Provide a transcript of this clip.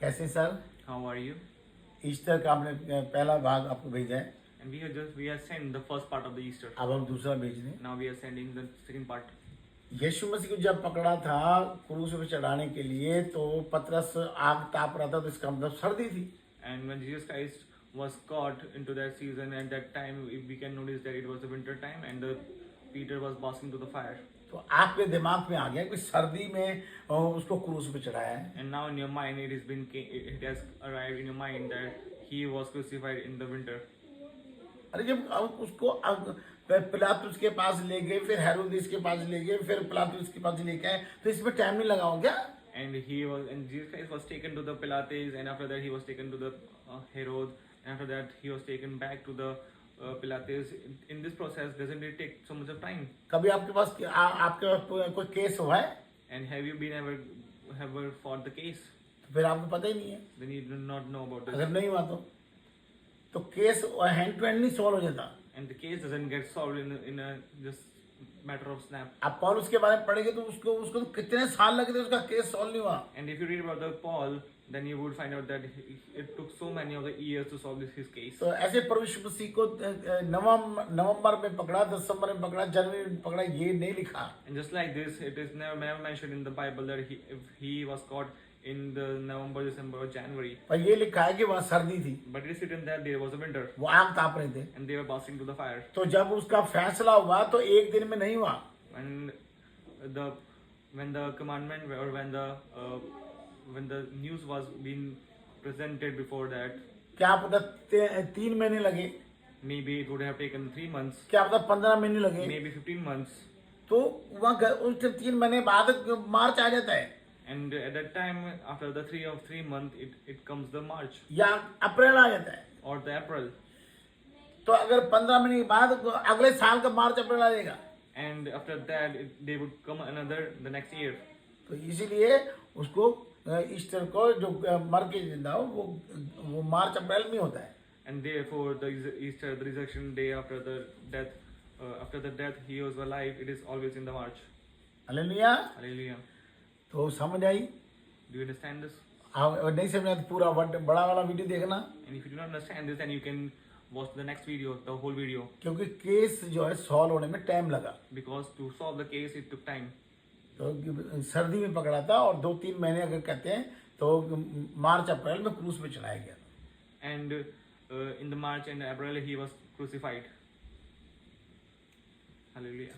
कैसे sir? How are you? Easter का आपने पहला भाग आपको भेजा है, And we are sent the first part of the Easter. अब हम दूसरा भेज रहे हैं। Now we are sending the second part. यीशु मसीह को जब पकड़ा था क्रूस पे चढ़ाने के लिए, तो पतरस आग ताप रहा था, तो इसका मतलब सर्दी थी। And when Jesus Christ was caught into that season, at that time we can notice that it was the winter time, and Peter was basking to the fire. तो आपके दिमाग में आ गया कि सर्दी में उसको क्रूस पे चढ़ाया है। And now in your mind it has arrived in your mind that he was crucified in the winter. अरे जब उसको पिलातुस के पास ले गए, फिर हेरोदेस के पास ले गए, फिर पिलातुस के पास लेके आए, तो इसमें टाइम नहीं लगा हो क्या? And Jesus Christ was taken to the Pilates, and after that he was taken to the Herod, and after that he was taken back to the Pilates. In this process, doesn't it take so much of time? कभी आपके पास आपके पास कोई case हुआ है? And have you been ever fought the case? तो फिर आपको पता ही नहीं है। Then you do not know about अगर this. नहीं हुआ तो केस हैंड टू हैंड नहीं सॉल्व हो जाता। And the case doesn't get solved in a just matter of snap. आप पौलुस के बारे में पढ़ेंगे तो उसको तो कितने साल लगे थे, उसका केस सॉल्व नहीं हुआ। And if you read about the Paul, then you would find out that it took so many of the years to solve his case. तो ऐसे प्रभु यीशु मसीह को नवंबर में पकड़ा, दिसंबर में पकड़ा, जनवरी में पकड़ा, ये नहीं लिखा। And just like this, it is never mentioned in the Bible that if he was caught in the November, December or January. पर ये लिखा है कि वहाँ सर्दी थी, But it is written that there was a winter वो आग ताप रहे थे। and they were passing to the fire. तो जब उसका फैसला हुआ तो एक दिन में नहीं हुआ। When the commandment or when the news was being presented before that, क्या पता 3 महीने लगे, maybe it would have taken 3 months, क्या पता 15 महीने लगे, maybe 15 months. तो वहाँ उस 3 महीने बाद मार्च आ जाता है, And at that time, after the 3 months, it comes the March या अप्रैल आ जाता है। or the April. तो अगर 15 महीने के बाद अगले साल का मार्च अप्रैल आ जाएगा। And after that, they would come the next year. तो इसीलिए उसको ईस्टर को जो मर के जिंदा हो वो मार्च अप्रैल में होता है। And therefore, the Easter, the resurrection day after the death, he was alive. It is always in the March. Hallelujah. Hallelujah. तो समझ आई? Do you understand this? और नहीं समझा तो पूरा बड़ा वाला वीडियो देखना, And if you do not understand this, then you can watch the next video, the whole video. क्योंकि केस जो है सॉल्व होने में टाइम लगा। Because to solve the case, it took time. तो सर्दी में पकड़ा था और 2-3 महीने अगर कहते हैं तो मार्च अप्रैल में क्रूस पे चढ़ाया गया। And in the March and April, he was crucified. Hallelujah.